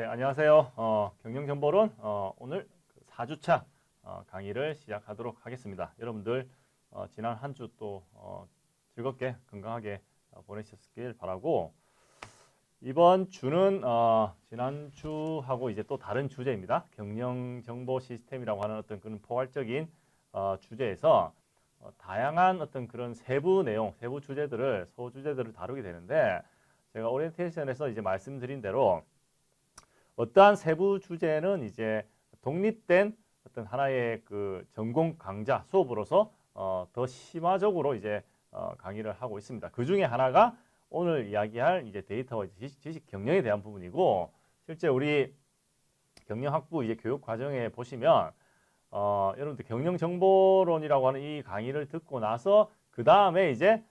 네, 안녕하세요. 경영정보론 오늘 4주차 강의를 시작하도록 하겠습니다. 여러분들 지난 한 주 또 즐겁게 건강하게 보내셨길 바라고, 이번 주는 지난주하고 이제 또 다른 주제입니다. 경영정보 시스템이라고 하는 어떤 그런 포괄적인 주제에서 다양한 어떤 그런 세부 내용, 세부 주제들을, 소주제들을 다루게 되는데, 제가 오리엔테이션에서 이제 말씀드린 대로 어떠한 세부 주제는 이제 독립된 어떤 하나의 그 전공 강좌 수업으로서 더 심화적으로 이제 강의를 하고 있습니다. 그 중에 하나가 오늘 이야기할 이제 데이터와 지식 경영에 대한 부분이고, 실제 우리 경영학부 이제 교육 과정에 보시면 여러분들 경영정보론이라고 하는 이 강의를 듣고 나서 그 다음에 이제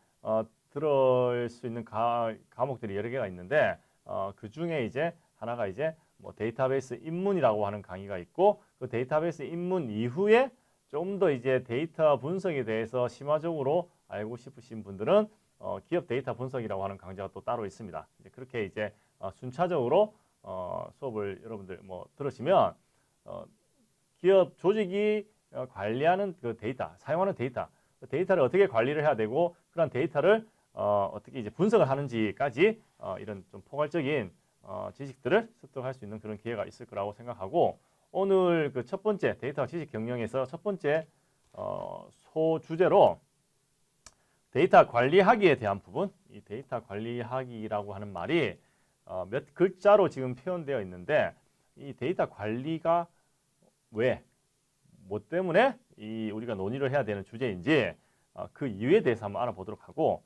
들을 수 있는 과목들이 여러 개가 있는데, 그 중에 이제 하나가 이제 뭐 데이터베이스 입문이라고 하는 강의가 있고, 그 데이터베이스 입문 이후에 좀 더 이제 데이터 분석에 대해서 심화적으로 알고 싶으신 분들은 기업 데이터 분석이라고 하는 강좌가 또 따로 있습니다. 이제 그렇게 이제 순차적으로 수업을 여러분들 뭐 들으시면 기업 조직이 관리하는 그 데이터, 사용하는 데이터, 그 데이터를 어떻게 관리를 해야 되고, 그런 데이터를 어떻게 이제 분석을 하는지까지 이런 좀 포괄적인 지식들을 습득할 수 있는 그런 기회가 있을 거라고 생각하고, 오늘 그 첫 번째 데이터 지식 경영에서 첫 번째 소주제로 데이터 관리하기에 대한 부분, 이 데이터 관리하기라고 하는 말이 몇 글자로 지금 표현되어 있는데, 이 데이터 관리가 왜, 뭐 때문에 우리가 논의를 해야 되는 주제인지 그 이유에 대해서 한번 알아보도록 하고,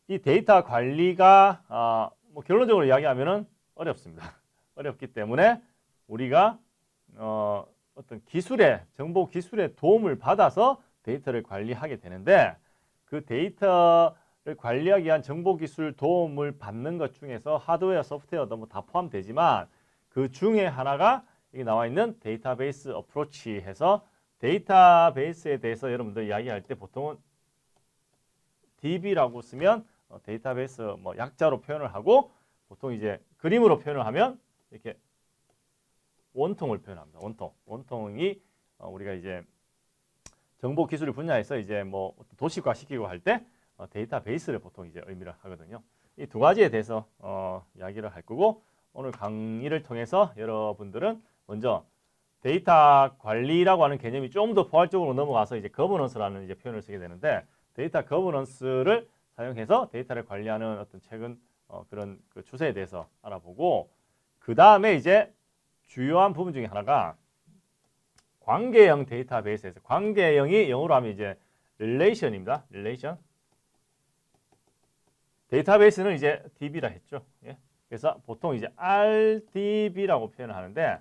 이 데이터 관리가 뭐 결론적으로 이야기하면은 어렵습니다. 어렵기 때문에 우리가 어떤 기술의, 정보 기술의 도움을 받아서 데이터를 관리하게 되는데, 그 데이터를 관리하기 위한 정보 기술 도움을 받는 것 중에서 하드웨어, 소프트웨어도 뭐 다 포함되지만, 그 중에 하나가 여기 나와 있는 데이터베이스 어프로치 해서, 데이터베이스에 대해서 여러분들 이야기할 때 보통은 DB라고 쓰면 데이터베이스 뭐 약자로 표현을 하고, 보통 이제 그림으로 표현을 하면 이렇게 원통을 표현합니다. 원통이 우리가 이제 정보 기술 분야에서 이제 뭐 도식화 시키고 할 때 데이터베이스를 보통 이제 의미를 하거든요. 이 두 가지에 대해서 이야기를 할 거고, 오늘 강의를 통해서 여러분들은 먼저 데이터 관리라고 하는 개념이 좀 더 포괄적으로 넘어가서 이제 거버넌스라는 이제 표현을 쓰게 되는데, 데이터 거버넌스를 사용해서 데이터를 관리하는 어떤 최근 그런 그 추세에 대해서 알아보고, 그 다음에 이제 주요한 부분 중에 하나가 관계형 데이터베이스에서, 관계형이 영어로 하면 이제 relation입니다. relation. 데이터베이스는 이제 DB라 했죠. 예. 그래서 보통 이제 RDB라고 표현을 하는데,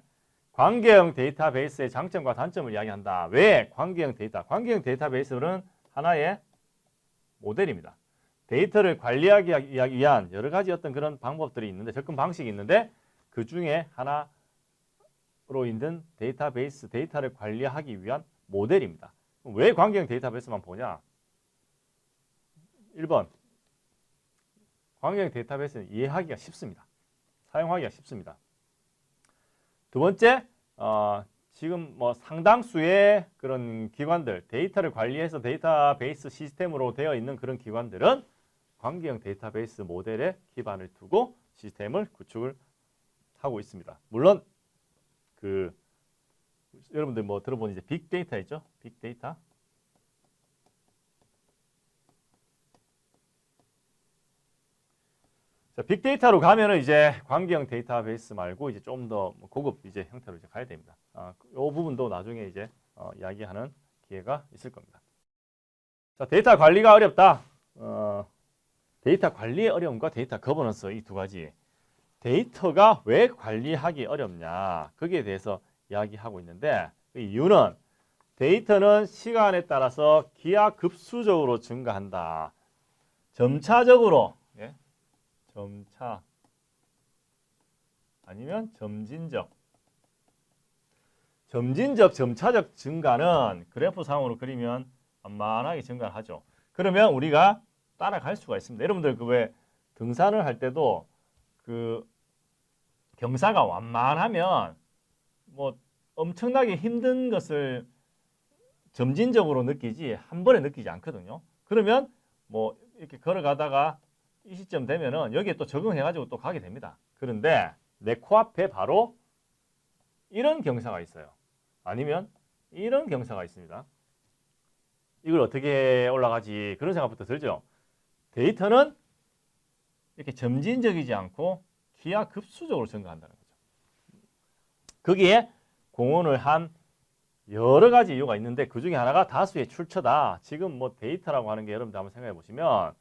관계형 데이터베이스의 장점과 단점을 이야기한다. 왜 관계형 데이터? 관계형 데이터베이스는 하나의 모델입니다. 데이터를 관리하기 위한 여러 가지 어떤 그런 방법들이 있는데, 접근 방식이 있는데, 그 중에 하나로 있는 데이터베이스, 데이터를 관리하기 위한 모델입니다. 왜 관계형 데이터베이스만 보냐? 1번, 관계형 데이터베이스는 이해하기가 쉽습니다. 사용하기가 쉽습니다. 두 번째, 지금 뭐 상당수의 그런 기관들, 데이터를 관리해서 데이터베이스 시스템으로 되어 있는 그런 기관들은 관계형 데이터베이스 모델에 기반을 두고 시스템을 구축을 하고 있습니다. 물론 그 여러분들 뭐 들어본 이제 빅데이터 있죠? 빅데이터. 자, 빅데이터로 가면은 이제 관계형 데이터베이스 말고 이제 좀 더 고급 이제 형태로 이제 가야 됩니다. 이 부분도 나중에 이제 이야기하는 기회가 있을 겁니다. 자, 데이터 관리가 어렵다. 데이터 관리의 어려움과 데이터 거버넌스, 이 두 가지. 데이터가 왜 관리하기 어렵냐, 거기에 대해서 이야기하고 있는데, 그 이유는 데이터는 시간에 따라서 기하급수적으로 증가한다. 점차적으로, 예? 점차 아니면 점진적, 점차적 증가는 그래프상으로 그리면 만만하게 증가하죠. 그러면 우리가 따라갈 수가 있습니다. 여러분들 그 왜 등산을 할 때도 그 경사가 완만하면 뭐 엄청나게 힘든 것을 점진적으로 느끼지 한 번에 느끼지 않거든요. 그러면 뭐 이렇게 걸어가다가 이 시점 되면은 여기에 또 적응해가지고 또 가게 됩니다. 그런데 내 코앞에 바로 이런 경사가 있어요. 아니면 이런 경사가 있습니다. 이걸 어떻게 올라가지? 그런 생각부터 들죠. 데이터는 이렇게 점진적이지 않고 기하급수적으로 증가한다는 거죠. 거기에 공헌을 한 여러 가지 이유가 있는데 그 중에 하나가 다수의 출처다. 지금 뭐 데이터라고 하는 게 여러분들 한번 생각해 보시면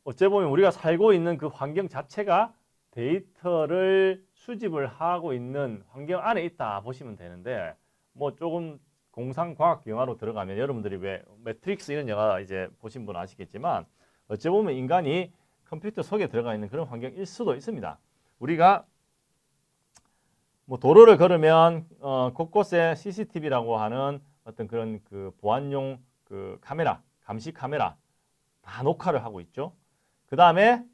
어째 보면 우리가 살고 있는 그 환경 자체가 데이터를 수집을 하고 있는 환경 안에 있다 보시면 되는데 뭐 조금 공상과학 영화로 들어가면 여러분들이 왜 매트릭스 이런 영화 이제 보신 분 아시겠지만 어째 보면 인간이 컴퓨터 속에 들어가 있는 그런 환경일 수도 있습니다. 우리가 뭐 도로를 걸으면 곳곳에 CCTV라고 하는 어떤 그런 그 보안용 그 카메라, 감시 카메라 다 녹화를 하고 있죠. 그 다음에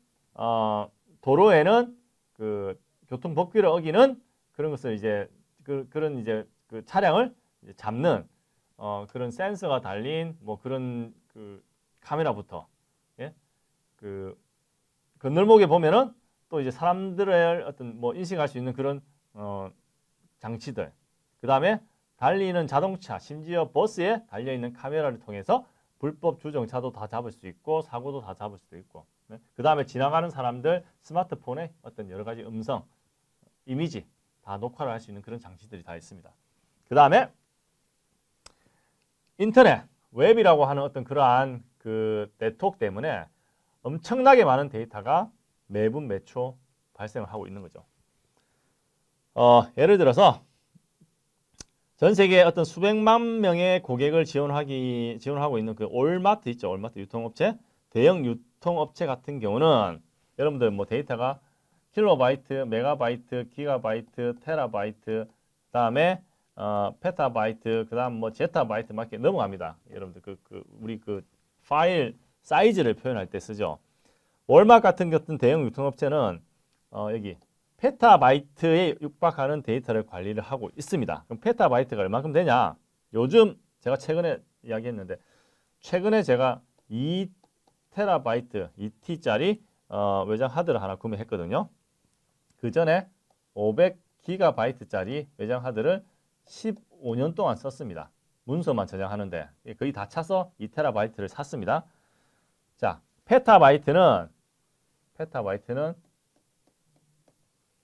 도로에는 그 교통 법규를 어기는 그런 것을 이제 그런 이제 그 차량을 이제 잡는 그런 센서가 달린 뭐 그런 그 카메라부터 예? 그 건널목에 보면은 또 이제 사람들의 어떤 뭐 인식할 수 있는 그런 장치들, 그 다음에 달리는 자동차, 심지어 버스에 달려 있는 카메라를 통해서 불법 주정차도 다 잡을 수 있고 사고도 다 잡을 수도 있고, 네? 그 다음에 지나가는 사람들 스마트폰에 어떤 여러 가지 음성, 이미지 다 녹화를 할 수 있는 그런 장치들이 다 있습니다. 그 다음에 인터넷, 웹이라고 하는 어떤 그러한 그 네트워크 때문에 엄청나게 많은 데이터가 매분 매초 발생을 하고 있는 거죠. 예를 들어서 전 세계에 어떤 수백만 명의 고객을 지원하고 있는 그 올마트 있죠. 올마트 유통업체, 대형 유통업체 같은 경우는 여러분들 뭐 데이터가 킬로바이트, 메가바이트, 기가바이트, 테라바이트, 그다음에 페타바이트, 그다음 뭐 제타바이트 막 이렇게 넘어갑니다. 여러분들 우리 그 파일 사이즈를 표현할 때 쓰죠. 월마트 같은 대형 유통업체는 여기 페타바이트에 육박하는 데이터를 관리를 하고 있습니다. 그럼 페타바이트가 얼마큼 되냐? 요즘 제가 최근에 이야기했는데 최근에 제가 2테라바이트, 2T짜리 외장 하드를 하나 구매했거든요. 그 전에 500기가바이트짜리 외장 하드를 15년 동안 썼습니다. 문서만 저장하는데 거의 다 차서 2테라바이트를 샀습니다. 자, 페타바이트는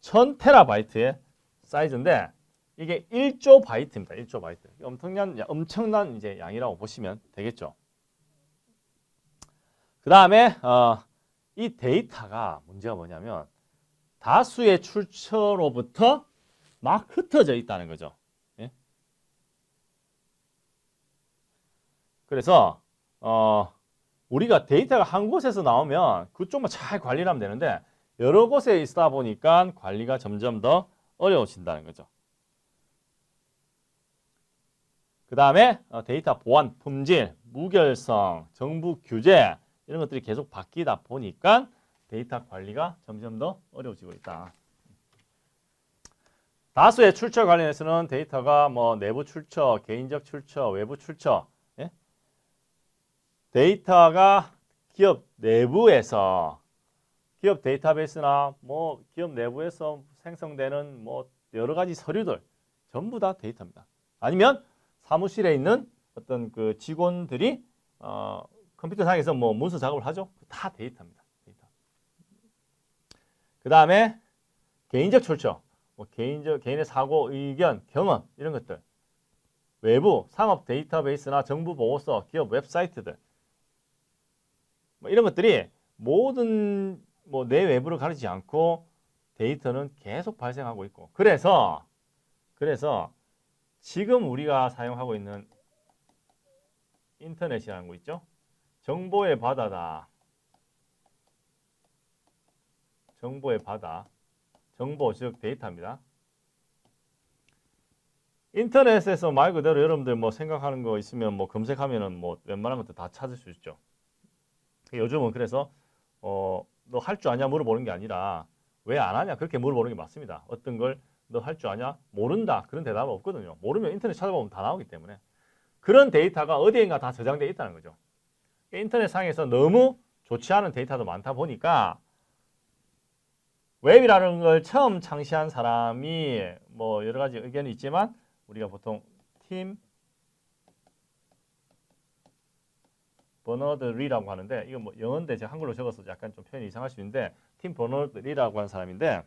1000테라바이트의 사이즈인데 이게 1조 바이트입니다. 1조 바이트. 엄청난 이제 양이라고 보시면 되겠죠. 그 다음에 이 데이터가 문제가 뭐냐면 다수의 출처로부터 막 흩어져 있다는 거죠. 예? 그래서 우리가 데이터가 한 곳에서 나오면 그쪽만 잘 관리를 하면 되는데 여러 곳에 있다 보니까 관리가 점점 더 어려워진다는 거죠. 그 다음에 데이터 보안, 품질, 무결성, 정부 규제 이런 것들이 계속 바뀌다 보니까 데이터 관리가 점점 더 어려워지고 있다. 다수의 출처 관련해서는 데이터가 뭐 내부 출처, 개인적 출처, 외부 출처, 예? 데이터가 기업 내부에서 기업 데이터베이스나 뭐 기업 내부에서 생성되는 뭐 여러 가지 서류들 전부 다 데이터입니다. 아니면 사무실에 있는 어떤 그 직원들이 컴퓨터상에서 뭐 문서 작업을 하죠. 다 데이터입니다. 데이터. 그 다음에 개인적 출처, 뭐 개인의 사고, 의견, 경험 이런 것들. 외부 상업 데이터베이스나 정부 보고서, 기업 웹사이트들 뭐 이런 것들이 모든 뭐 내 외부를 가리지 않고 데이터는 계속 발생하고 있고 그래서 지금 우리가 사용하고 있는 인터넷이라는 거 있죠. 정보의 바다다. 정보의 바다. 정보 즉 데이터입니다. 인터넷에서 말 그대로 여러분들 뭐 생각하는 거 있으면 뭐 검색하면은 뭐 웬만한 것도 다 찾을 수 있죠. 요즘은 그래서 너 할 줄 아냐 물어보는 게 아니라 왜 안 하냐? 그렇게 물어보는 게 맞습니다. 어떤 걸 너 할 줄 아냐? 모른다. 그런 대답은 없거든요. 모르면 인터넷 찾아보면 다 나오기 때문에. 그런 데이터가 어디인가 다 저장되어 있다는 거죠. 인터넷 상에서 너무 좋지 않은 데이터도 많다 보니까 웹이라는 걸 처음 창시한 사람이 뭐 여러 가지 의견이 있지만 우리가 보통 팀 버너드 리라고 하는데 이거 뭐 영어인데 제가 한글로 적어서 약간 좀 표현이 이상할 수 있는데 팀 버너드 리라고 하는 사람인데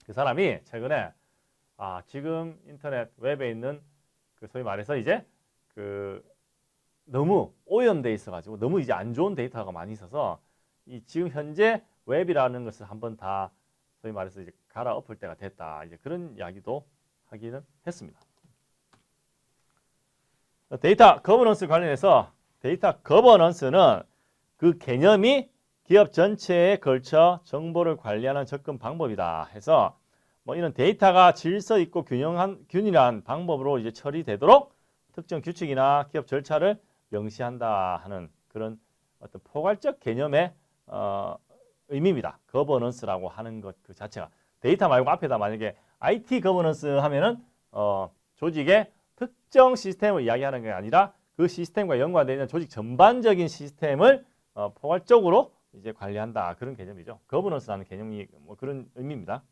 그 사람이 최근에 지금 인터넷 웹에 있는 그 소위 말해서 이제 그 너무 오염돼 있어가지고 너무 이제 안 좋은 데이터가 많이 있어서 이 지금 현재 웹이라는 것을 한번 다 소위 말해서 이제 갈아엎을 때가 됐다. 이제 그런 이야기도 하기는 했습니다. 데이터 거버넌스 관련해서 데이터 거버넌스는 그 개념이 기업 전체에 걸쳐 정보를 관리하는 접근 방법이다 해서 뭐 이런 데이터가 질서 있고 균일한 방법으로 이제 처리되도록 특정 규칙이나 기업 절차를 명시한다 하는 그런 어떤 포괄적 개념의 의미입니다. 거버넌스라고 하는 것 그 자체가 데이터 말고 앞에다 만약에 IT 거버넌스 하면은 조직의 특정 시스템을 이야기하는 게 아니라 그 시스템과 연관되어 있는 조직 전반적인 시스템을 포괄적으로 이제 관리한다 그런 개념이죠. 거버넌스라는 개념이 뭐 그런 의미입니다.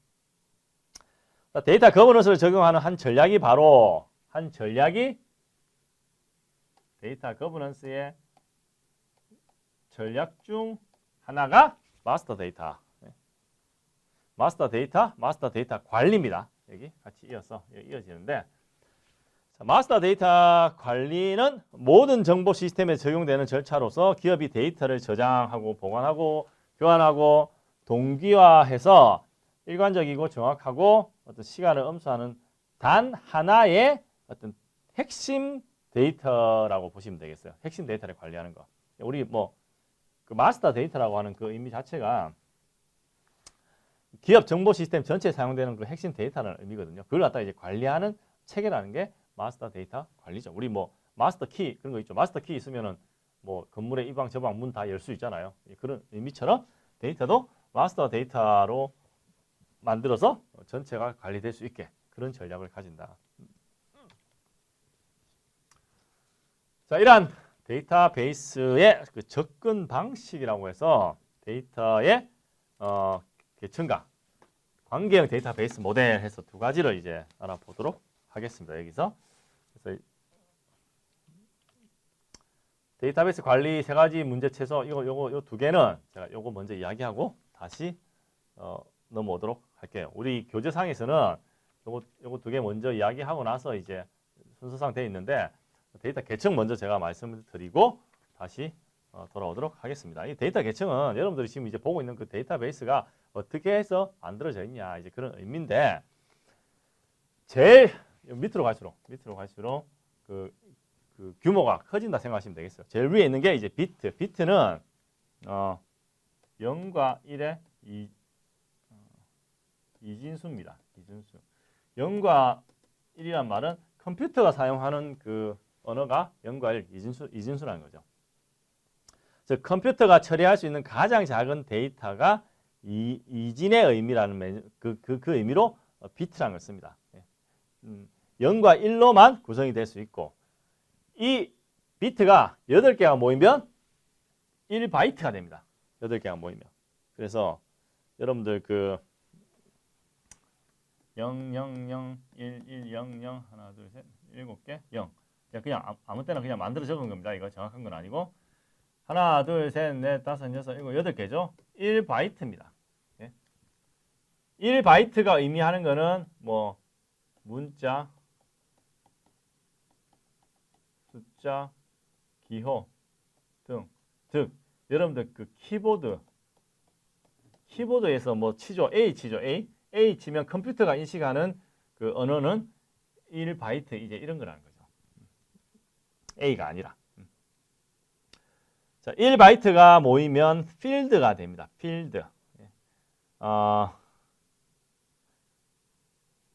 데이터 거버넌스를 적용하는 한 전략이 데이터 거버넌스의 전략 중 하나가 마스터 데이터 관리입니다. 여기 같이 이어지는데 마스터 데이터 관리는 모든 정보 시스템에 적용되는 절차로서 기업이 데이터를 저장하고 보관하고 교환하고 동기화해서 일관적이고 정확하고 어떤 시간을 엄수하는 단 하나의 어떤 핵심 데이터라고 보시면 되겠어요. 핵심 데이터를 관리하는 거. 우리 뭐 그 마스터 데이터라고 하는 그 의미 자체가 기업 정보 시스템 전체에 사용되는 그 핵심 데이터라는 의미거든요. 그걸 갖다 이제 관리하는 체계라는 게 마스터 데이터 관리죠. 우리 뭐 마스터 키 그런 거 있죠. 마스터 키 있으면은 뭐 건물의 이 방 저 방 문 다 열 수 있잖아요. 그런 의미처럼 데이터도 마스터 데이터로 만들어서 전체가 관리될 수 있게 그런 전략을 가진다. 자, 이러한 데이터베이스의 그 접근 방식이라고 해서 데이터의 계층과 관계형 데이터베이스 모델 해서 두 가지를 이제 알아보도록 하겠습니다. 여기서 그래서 데이터베이스 관리 세 가지 문제 최소 요 두 개는 제가 요거 먼저 이야기하고 다시 넘어오도록 할게요. 우리 교재상에서는 요거 두 개 먼저 이야기하고 나서 이제 순서상 되어 있는데 데이터 계층 먼저 제가 말씀을 드리고 다시 돌아오도록 하겠습니다. 이 데이터 계층은 여러분들이 지금 이제 보고 있는 그 데이터베이스가 어떻게 해서 만들어져 있냐 이제 그런 의미인데 제일 밑으로 갈수록 그 규모가 커진다 생각하시면 되겠어요. 제일 위에 있는 게 이제 비트. 비트는 0과 1의 이진수입니다. 이진수. 0과 1이란 말은 컴퓨터가 사용하는 그 언어가 0과 1 이진수라는 거죠. 즉 컴퓨터가 처리할 수 있는 가장 작은 데이터가 이진의 의미라는 그 의미로 비트라는 걸 씁니다. 0과 1로만 구성이 될 수 있고 이 비트가 8개가 모이면 1바이트가 됩니다. 8개가 모이면. 그래서 여러분들 그 0, 0, 0, 1, 1, 0, 0, 하나, 둘, 셋, 7개, 0. 그냥 아무 때나 그냥 만들어 적은 겁니다. 이거 정확한 건 아니고. 하나, 둘, 셋, 넷, 다섯, 여섯, 일곱, 8개죠. 1바이트입니다. 1바이트가 의미하는 거는 뭐 문자, 숫자, 기호 등. 즉 여러분들 그 키보드에서 뭐 치죠. A 치죠. A 치면 컴퓨터가 인식하는 그 언어는 1바이트 이제 이런 거라는 거죠. A가 아니라. 자, 1바이트가 모이면 필드가 됩니다. 필드.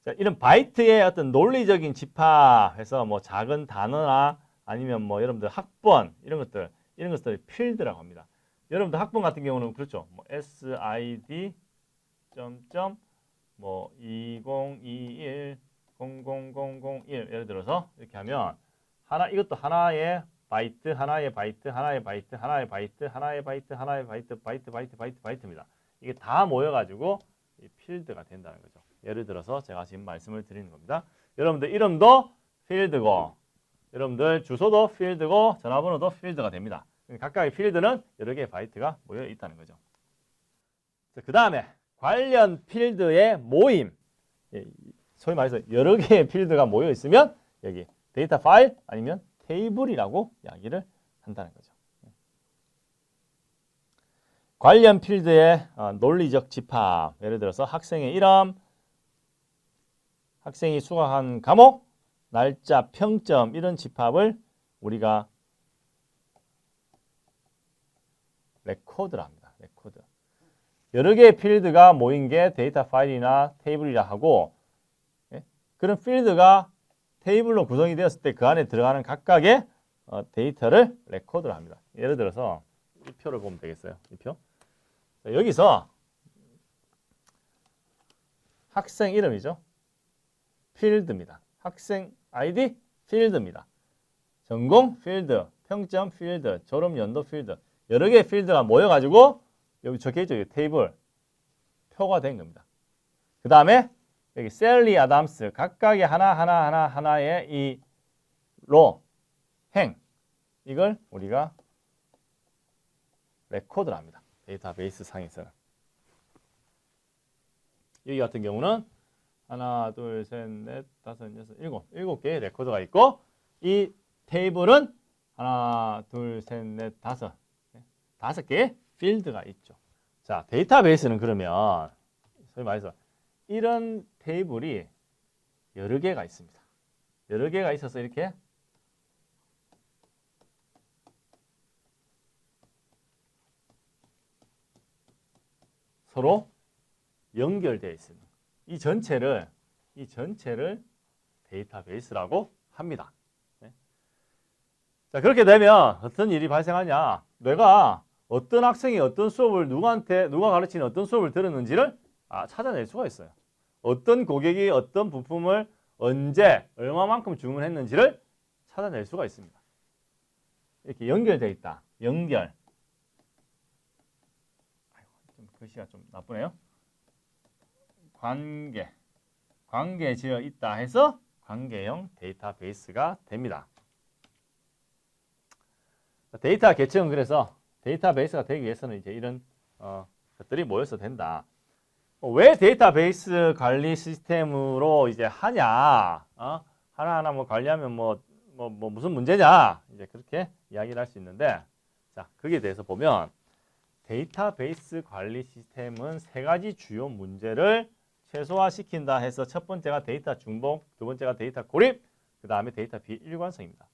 자, 이런 바이트의 어떤 논리적인 집합해서 뭐 작은 단어나 아니면 뭐 여러분들 학번 이런 것들 필드라고 합니다. 여러분들 학번 같은 경우는 그렇죠. 뭐 SID 점점 뭐 2021 0001 예를 들어서 이렇게 하면 이것도 하나의 바이트, 하나의 바이트, 하나의 바이트, 하나의 바이트, 하나의 바이트, 하나의 바이트, 바이트입니다. 이게 다 모여가지고 이 필드가 된다는 거죠. 예를 들어서 제가 지금 말씀을 드리는 겁니다. 여러분들 이름도 필드고, 여러분들 주소도 필드고, 전화번호도 필드가 됩니다. 각각의 필드는 여러 개의 바이트가 모여 있다는 거죠. 그 다음에 관련 필드의 모임. 소위 말해서 여러 개의 필드가 모여 있으면 여기 데이터 파일 아니면 테이블이라고 이야기를 한다는 거죠. 관련 필드의 논리적 집합. 예를 들어서 학생의 이름, 학생이 수강한 과목, 날짜, 평점 이런 집합을 우리가 레코드라 합니다. 레코드. 여러 개의 필드가 모인 게 데이터 파일이나 테이블이라 하고 그런 필드가 테이블로 구성이 되었을 때 그 안에 들어가는 각각의 데이터를 레코드를 합니다. 예를 들어서 이 표를 보면 되겠어요. 이 표. 여기서 학생 이름이죠. 필드입니다. 학생 아이디 필드입니다. 전공 필드, 평점 필드, 졸업 연도 필드. 여러 개의 필드가 모여가지고 여기 적혀있죠. 테이블. 표가 된 겁니다. 그 다음에 여기 셀리 아담스 각각의 하나의 이 로, 행 이걸 우리가 레코드를 합니다. 데이터베이스 상에서는. 여기 같은 경우는 하나, 둘, 셋, 넷, 다섯, 여섯, 일곱 개의 레코드가 있고 이 테이블은 하나, 둘, 셋, 넷, 다섯 개의 필드가 있죠. 자, 데이터베이스는 그러면 소위 말해서 이런 테이블이 여러 개가 있습니다. 여러 개가 있어서 이렇게 서로 연결되어 있습니다. 이 전체를 데이터베이스라고 합니다. 네. 자, 그렇게 되면 어떤 일이 발생하냐? 내가 어떤 학생이 어떤 수업을 누가 가르치는 어떤 수업을 들었는지를 찾아낼 수가 있어요. 어떤 고객이 어떤 부품을 언제 얼마만큼 주문했는지를 찾아낼 수가 있습니다. 이렇게 연결되어 있다. 연결. 좀 글씨가 좀 나쁘네요. 관계 지어 있다 해서 관계형 데이터베이스가 됩니다. 데이터 계층은 그래서 데이터베이스가 되기 위해서는 이제 이런 것들이 모여서 된다. 왜 데이터베이스 관리 시스템으로 이제 하냐? 하나하나 뭐 관리하면 뭐 무슨 문제냐? 이제 그렇게 이야기를 할 수 있는데, 자, 거기에 대해서 보면 데이터베이스 관리 시스템은 세 가지 주요 문제를 최소화시킨다 해서 첫 번째가 데이터 중복, 두 번째가 데이터 고립, 그 다음에 데이터 비일관성입니다.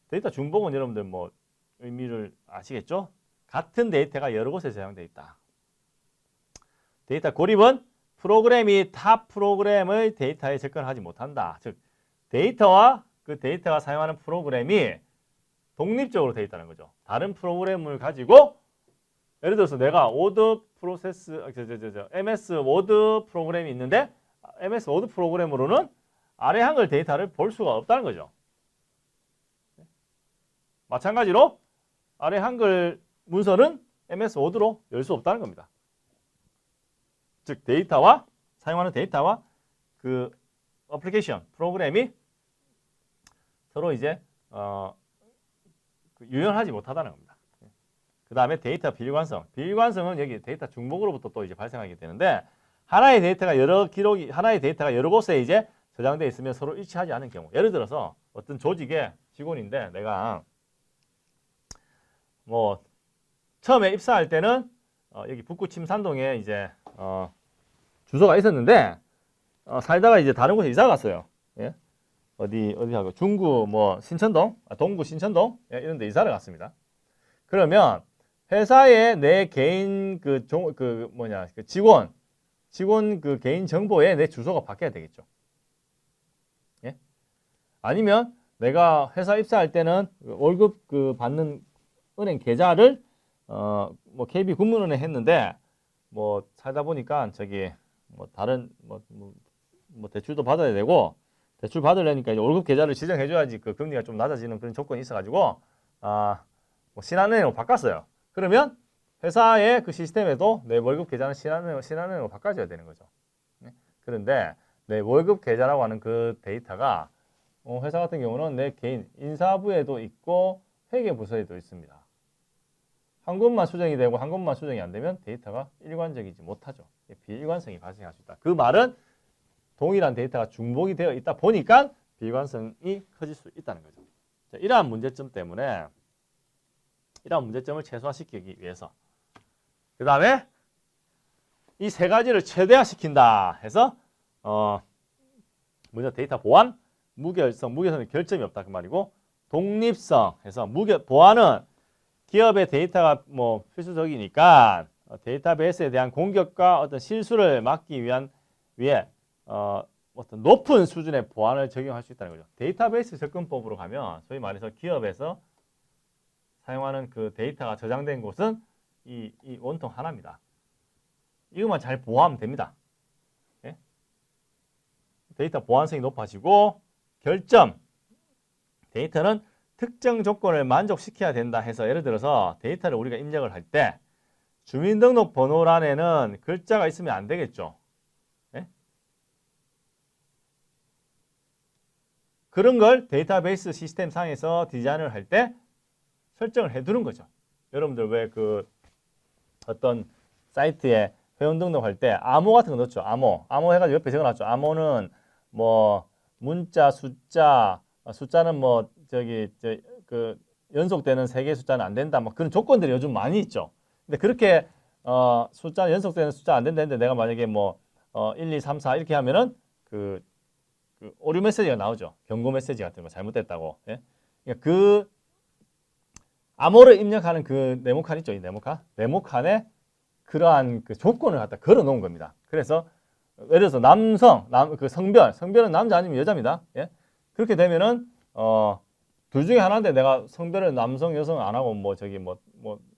데이터 중복은 여러분들 뭐 의미를 아시겠죠? 같은 데이터가 여러 곳에 저장되어 있다. 데이터 고립은 프로그램이 타 프로그램의 데이터에 접근하지 못한다. 즉 데이터와 그 데이터가 사용하는 프로그램이 독립적으로 되어 있다는 거죠. 다른 프로그램을 가지고 예를 들어서 내가 MS 워드 프로그램이 있는데 MS 워드 프로그램으로는 아래 한글 데이터를 볼 수가 없다는 거죠. 마찬가지로 아래 한글 문서는 MS 워드로 열 수 없다는 겁니다. 즉 데이터와 사용하는 데이터와 그 어플리케이션 프로그램이 서로 이제 유연하지 못하다는 겁니다. 그 다음에 데이터 비일관성. 비일관성은 여기 데이터 중복으로부터 또 이제 발생하게 되는데 하나의 데이터가 여러 곳에 이제 저장되어 있으면 서로 일치하지 않은 경우. 예를 들어서 어떤 조직의 직원인데 내가 뭐 처음에 입사할 때는 여기 북구 침산동에 이제 주소가 있었는데 살다가 이제 다른 곳에 이사 갔어요. 예? 어디하고 중구 뭐 신천동, 동구 신천동 이런 데 이사를 갔습니다. 그러면 회사에 내 개인 직원 그 개인 정보에 내 주소가 바뀌어야 되겠죠. 예? 아니면 내가 회사 입사할 때는 월급 받는 은행 계좌를 뭐 KB 국민은행 했는데 뭐 살다 보니까 저기 뭐 다른 뭐 대출도 받아야 되고 대출 받으려니까 이제 월급 계좌를 지정해줘야지 그 금리가 좀 낮아지는 그런 조건이 있어가지고 뭐 신한은행으로 바꿨어요. 그러면 회사의 그 시스템에도 내 월급 계좌는 신한은행으로 바꿔줘야 되는 거죠. 네? 그런데 내 월급 계좌라고 하는 그 데이터가 회사 같은 경우는 내 개인 인사부에도 있고 회계부서에도 있습니다. 한 곳만 수정이 되고 한 곳만 수정이 안 되면 데이터가 일관적이지 못하죠. 비일관성이 발생할 수 있다. 그 말은 동일한 데이터가 중복이 되어 있다 보니까 비일관성이 커질 수 있다는 거죠. 자, 이러한 문제점 때문에 이러한 문제점을 최소화시키기 위해서 그 다음에 이 세 가지를 최대화시킨다 해서 먼저 데이터 보안, 무결성은 결점이 없다 그 말이고 독립성 해서 보안은 기업의 데이터가 뭐 필수적이니까 데이터베이스에 대한 공격과 어떤 실수를 막기 위해 어떤 높은 수준의 보안을 적용할 수 있다는 거죠. 데이터베이스 접근법으로 가면 소위 말해서 기업에서 사용하는 그 데이터가 저장된 곳은 이 원통 하나입니다. 이것만 잘 보호하면 됩니다. 예? 데이터 보안성이 높아지고 결점, 데이터는 특정 조건을 만족시켜야 된다 해서 예를 들어서 데이터를 우리가 입력을 할 때 주민등록번호란에는 글자가 있으면 안 되겠죠. 예? 그런 걸 데이터베이스 시스템 상에서 디자인을 할 때 설정을 해두는 거죠. 여러분들 왜 그 어떤 사이트에 회원 등록할 때 암호 같은 거 넣었죠. 암호 해가지고 옆에 적어놨죠. 암호는 뭐 문자, 숫자는 뭐 그 연속되는 3개의 숫자는 안 된다. 뭐 그런 조건들이 요즘 많이 있죠. 근데 그렇게 숫자 연속되는 숫자 안 된다는데 내가 만약에 뭐 1, 2, 3, 4 이렇게 하면은 그 오류 메시지가 나오죠. 경고 메시지 같은 거 잘못됐다고. 예? 그러니까 그 암호를 입력하는 그 네모칸 있죠. 이 네모칸에 그러한 그 조건을 갖다 걸어 놓은 겁니다. 그래서 예를 들어서 그 성별은 남자 아니면 여자입니다. 예? 그렇게 되면은 둘 중에 하나인데 내가 성별을 남성, 여성 안 하고 뭐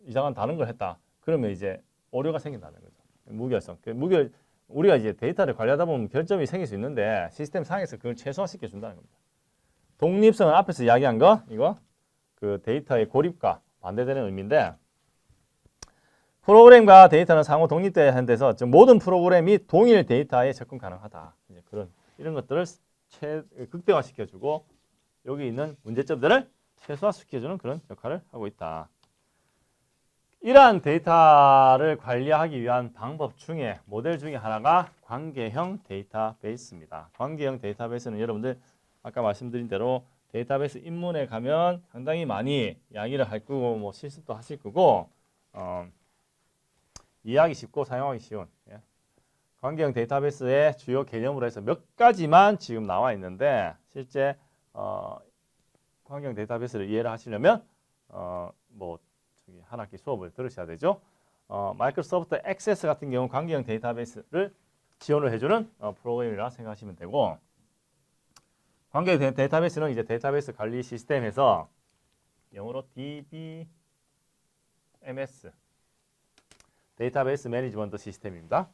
이상한 다른 걸 했다. 그러면 이제 오류가 생긴다는 거죠. 무결성. 우리가 이제 데이터를 관리하다 보면 결점이 생길 수 있는데 시스템 상에서 그걸 최소화시켜 준다는 겁니다. 독립성은 앞에서 이야기한 거 이거 그 데이터의 고립과 반대되는 의미인데 프로그램과 데이터는 상호 독립돼야 하는 데서 모든 프로그램이 동일 데이터에 접근 가능하다. 이제 이런 것들을 극대화시켜주고 여기 있는 문제점들을 최소화시켜주는 그런 역할을 하고 있다. 이러한 데이터를 관리하기 위한 방법 중에 모델 중에 하나가 관계형 데이터베이스입니다. 관계형 데이터베이스는 여러분들 아까 말씀드린 대로 데이터베이스 입문에 가면 상당히 많이 이야기를 할 거고 뭐 실습도 하실 거고 이해하기 쉽고 사용하기 쉬운 관계형 데이터베이스의 주요 개념으로 해서 몇 가지만 지금 나와 있는데 실제 관계형 데이터베이스를 이해를 하시려면 한 학기 수업을 들으셔야 되죠. 마이크로소프트 액세스 같은 경우 관계형 데이터베이스를 지원을 해주는 프로그램이라 생각하시면 되고 관계형 데이터베이스는 이제 데이터베이스 관리 시스템에서 영어로 DBMS 데이터베이스 매니지먼트 시스템입니다.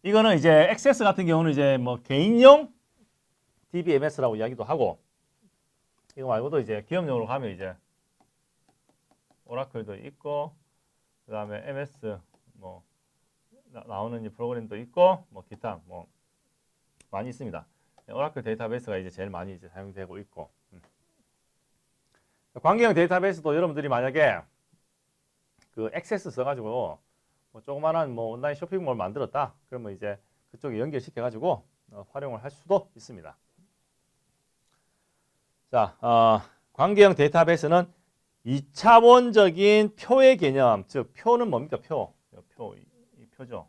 이거는 이제 액세스 같은 경우는 이제 뭐 개인용 DBMS라고 이야기도 하고 이거 말고도 이제 기업용으로 가면 이제 오라클도 있고 그다음에 MS 뭐 나오는 이 프로그램도 있고 뭐 기타 뭐 많이 있습니다. 오라클 데이터베이스가 이제 제일 많이 이제 사용되고 있고 관계형 데이터베이스도 여러분들이 만약에 그 액세스 써가지고 뭐 조그만한 뭐 온라인 쇼핑몰 만들었다 그러면 이제 그쪽에 연결시켜가지고 활용을 할 수도 있습니다. 자, 관계형 데이터베이스는 2차원적인 표의 개념, 즉 표는 뭡니까? 이 표죠.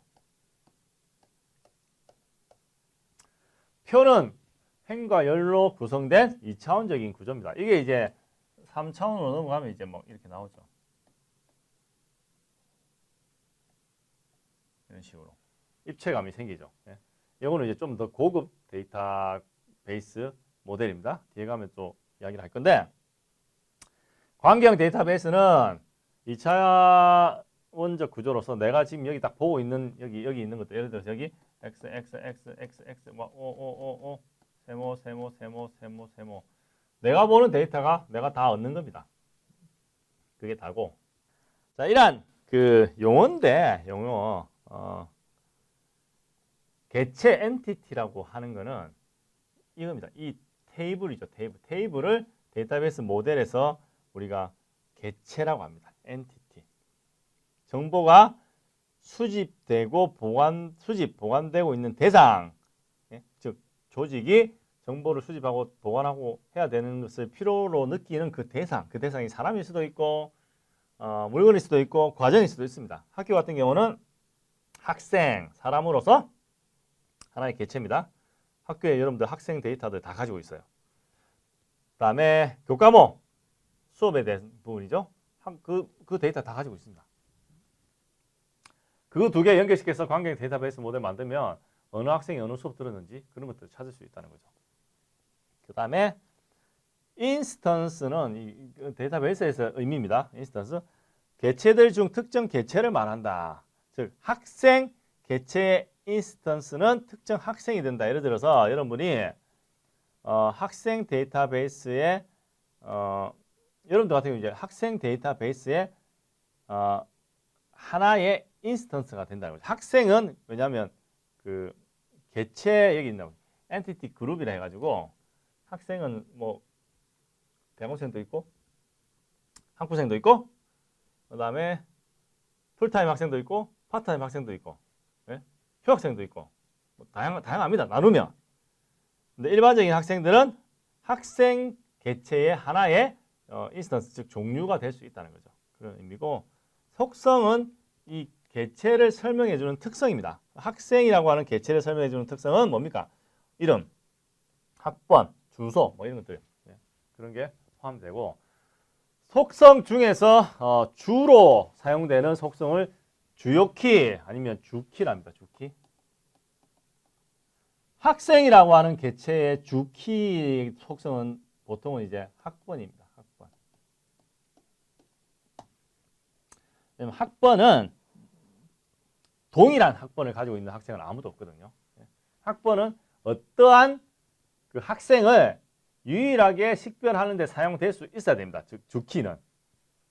표는 행과 열로 구성된 2차원적인 구조입니다. 이게 이제 3차원으로 넘어가면 이제 뭐 이렇게 나오죠. 이런 식으로 입체감이 생기죠. 예. 이거는 이제 좀 더 고급 데이터베이스 모델입니다. 뒤에 가면 또 이야기를 할 건데 관계형 데이터베이스는 2차원 이차원적 구조로서 내가 지금 여기 딱 보고 있는 여기 있는 것도 예를 들어서 여기 x 뭐 o 세모 내가 보는 데이터가 내가 다 얻는 겁니다. 그게 다고. 자, 이란 그 용어인데 용어 개체 엔티티라고 하는 거는 이겁니다. 이 테이블이죠. 테이블을 데이터베이스 모델에서 우리가 개체라고 합니다. 엔티티. 정보가 수집되고 보관되고 있는 대상, 즉 조직이 정보를 수집하고 보관하고 해야 되는 것을 필요로 느끼는 그 대상이 사람일 수도 있고 물건일 수도 있고 과정일 수도 있습니다. 학교 같은 경우는 학생, 사람으로서 하나의 개체입니다. 학교에 여러분들 학생 데이터들 다 가지고 있어요. 그 다음에 교과목, 수업에 대한 부분이죠. 그 데이터 다 가지고 있습니다. 그 두 개 연결시켜서 관계 데이터베이스 모델 만들면 어느 학생이 어느 수업 들었는지 그런 것들을 찾을 수 있다는 거죠. 그 다음에 인스턴스는 이 데이터베이스에서 의미입니다. 인스턴스, 개체들 중 특정 개체를 말한다. 즉 학생 개체의 인스턴스는 특정 학생이 된다. 예를 들어서 여러분이 학생 데이터베이스에 여러분들 같은 경우 이제 학생 데이터베이스에 하나의 인스턴스가 된다는 거죠. 학생은 왜냐하면 그 개체 여기 있나 엔티티 그룹이라 해가지고 학생은 뭐 대학원생도 있고 학부생도 있고 그 다음에 풀타임 학생도 있고 파트타임 학생도 있고 휴학생도 있고 뭐 다양합니다. 나누면. 근데 일반적인 학생들은 학생 개체의 하나의 인스턴스, 즉 종류가 될 수 있다는 거죠. 그런 의미고, 속성은 이 개체를 설명해주는 특성입니다. 학생이라고 하는 개체를 설명해주는 특성은 뭡니까? 이름, 학번, 주소 뭐 이런 것들 그런 게 포함되고, 속성 중에서 주로 사용되는 속성을 주요키 아니면 주키랍니다. 주키. 학생이라고 하는 개체의 주키 속성은 보통은 이제 학번입니다. 학번. 학번은 동일한 학번을 가지고 있는 학생은 아무도 없거든요. 학번은 어떠한 그 학생을 유일하게 식별하는 데 사용될 수 있어야 됩니다. 즉 주키는.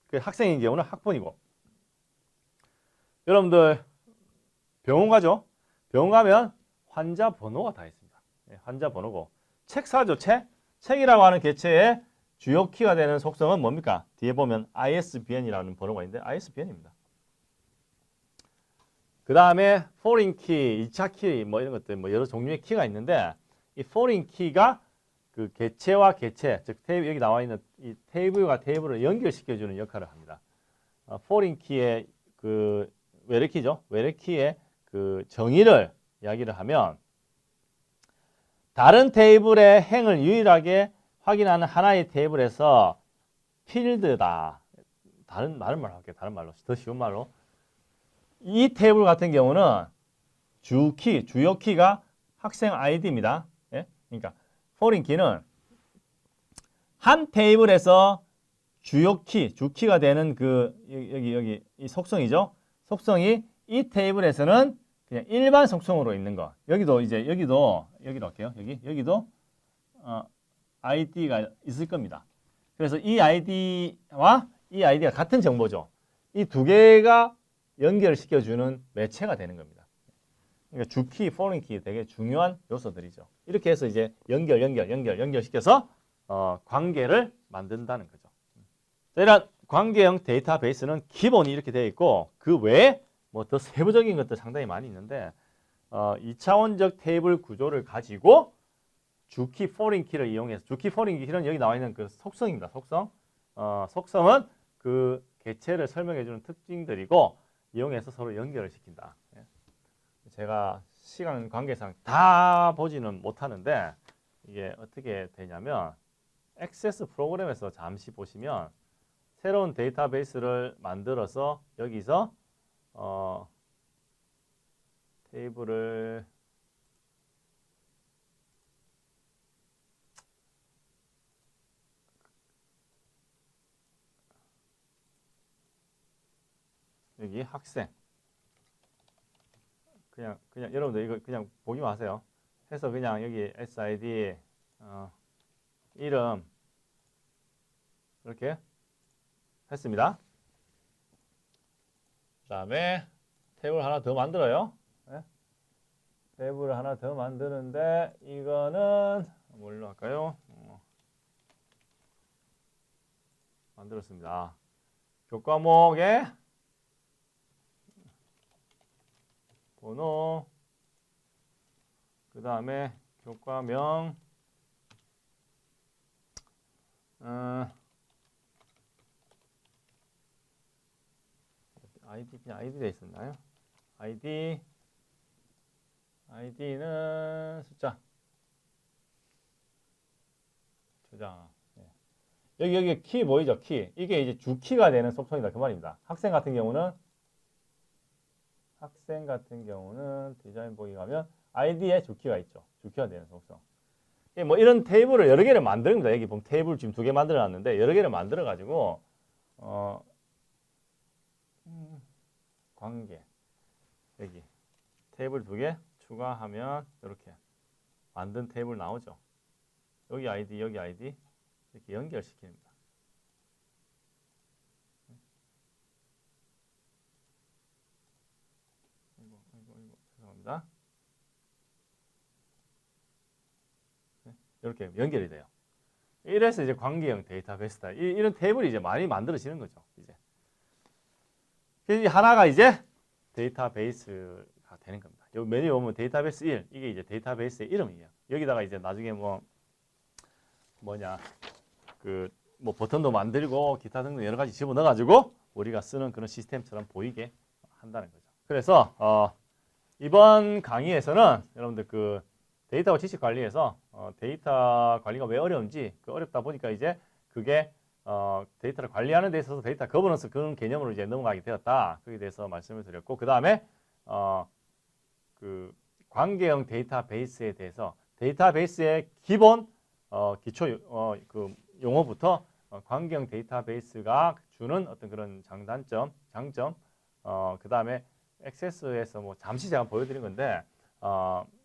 그 학생인 경우는 학번이고. 여러분들 병원 가죠? 병원 가면 환자 번호가 다 있습니다. 환자 번호고. 책 사죠, 책? 책이라고 하는 개체의 주요 키가 되는 속성은 뭡니까? 뒤에 보면 ISBN이라는 번호가 있는데 ISBN입니다. 그 다음에 foreign key, 2차 키 뭐 이런 것들 뭐 여러 종류의 키가 있는데 이 foreign key가 그 개체와 개체, 즉 테이블, 여기 나와 있는 이 테이블과 테이블을 연결시켜주는 역할을 합니다. foreign key의 그 외래키죠. 외래키의 그 정의를 이야기를 하면 다른 테이블의 행을 유일하게 확인하는 하나의 테이블에서 필드다. 다른 말로 할게요. 다른 말로. 더 쉬운 말로. 이 테이블 같은 경우는 주키, 주요 키가 학생 아이디입니다. 예? 그러니까 foreign key는 한 테이블에서 주요 키, 주키가 되는 그 여기 이 속성이죠. 속성이 이 테이블에서는 그냥 일반 속성으로 있는 거. 여기도 여기로 할게요. 여기도 아이디가 있을 겁니다. 그래서 이 아이디와 이 아이디가 같은 정보죠. 이 두 개가 연결시켜주는 매체가 되는 겁니다. 그러니까 주키, foreign key 되게 중요한 요소들이죠. 이렇게 해서 이제 연결시켜서 관계를 만든다는 거죠. 이런 관계형 데이터베이스는 기본이 이렇게 되어 있고 그 외에 뭐 더 세부적인 것도 상당히 많이 있는데 2차원적 테이블 구조를 가지고 주키, foreign key를 이용해서 주키, foreign key는 여기 나와 있는 그 속성입니다. 속성. 속성은 그 개체를 설명해주는 특징들이고 이용해서 서로 연결을 시킨다. 제가 시간 관계상 다 보지는 못하는데 이게 어떻게 되냐면 액세스 프로그램에서 잠시 보시면 새로운 데이터베이스를 만들어서 여기서 테이블을 여기 더하기 학생. 그냥 여러분들 이거 그냥 보기만 하세요. 해서 그냥 여기 SID 이름 이렇게 했습니다. 그 다음에 탭을 하나 더 만들어요. 네? 탭을 하나 더 만드는데 이거는 뭘로 할까요? 만들었습니다. 교과목의 번호, 그 다음에 교과명, 아이디 그냥 아이디 돼 있었나요? 아이디는 숫자 저장. 여기 키 보이죠? 키. 이게 이제 주키가 되는 속성이다. 그 말입니다. 학생 같은 경우는 디자인 보기 가면 아이디에 주키가 있죠. 주키가 되는 속성. 뭐 이런 테이블을 여러 개를 만듭니다. 여기 보면 테이블 지금 2개 만들어 놨는데 여러 개를 만들어 가지고 관계 여기 테이블 2개 추가하면 이렇게 만든 테이블 나오죠. 여기 아이디 이렇게 연결시킵니다. 죄송합니다. 이렇게 연결이 돼요. 이래서 이제 관계형 데이터베이스다. 이런 테이블이 이제 많이 만들어지는 거죠. 이제 하나가 이제 데이터베이스가 되는 겁니다. 여기 메뉴에 보면 데이터베이스 1 이게 이제 데이터베이스의 이름이에요. 여기다가 이제 나중에 뭐 버튼도 만들고 기타 등등 여러 가지 집어 넣어가지고 우리가 쓰는 그런 시스템처럼 보이게 한다는 거죠. 그래서 이번 강의에서는 여러분들 그 데이터와 지식 관리에서 데이터 관리가 왜 어려운지 그 어렵다 보니까 이제 그게 데이터를 관리하는 데 있어서 데이터 거버넌스 그런 개념으로 이제 넘어가게 되었다. 거기에 대해서 말씀을 드렸고 그 다음에 그 관계형 데이터베이스에 대해서 데이터베이스의 기본 기초 그 용어부터 관계형 데이터베이스가 주는 어떤 그런 장점, 그 다음에 액세스에서 뭐 잠시 제가 보여드린 건데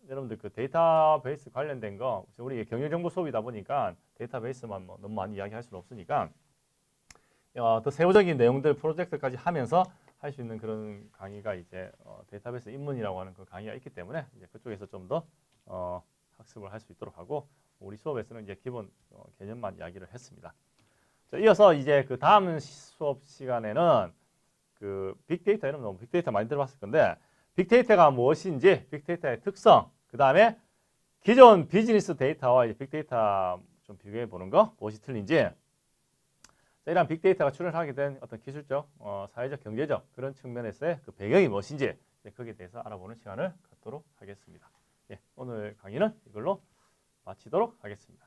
여러분들 그 데이터베이스 관련된 거 우리 경영정보 수업이다 보니까 데이터베이스만 뭐 너무 많이 이야기할 수는 없으니까 더 세부적인 내용들 프로젝트까지 하면서 할 수 있는 그런 강의가 이제 데이터베이스 입문이라고 하는 그 강의가 있기 때문에 이제 그쪽에서 좀 더 학습을 할 수 있도록 하고 우리 수업에서는 이제 기본 개념만 이야기를 했습니다. 자, 이어서 이제 그 다음 수업 시간에는 그 빅데이터 여러분 빅데이터 많이 들어봤을 건데 빅데이터가 무엇인지 빅데이터의 특성 그 다음에 기존 비즈니스 데이터와 이제 빅데이터 좀 비교해 보는 거 무엇이 틀린지 자, 이러한 빅데이터가 출현하게 된 어떤 기술적, 사회적, 경제적 그런 측면에서의 그 배경이 무엇인지 거기에 대해서 알아보는 시간을 갖도록 하겠습니다. 예, 오늘 강의는 이걸로 마치도록 하겠습니다.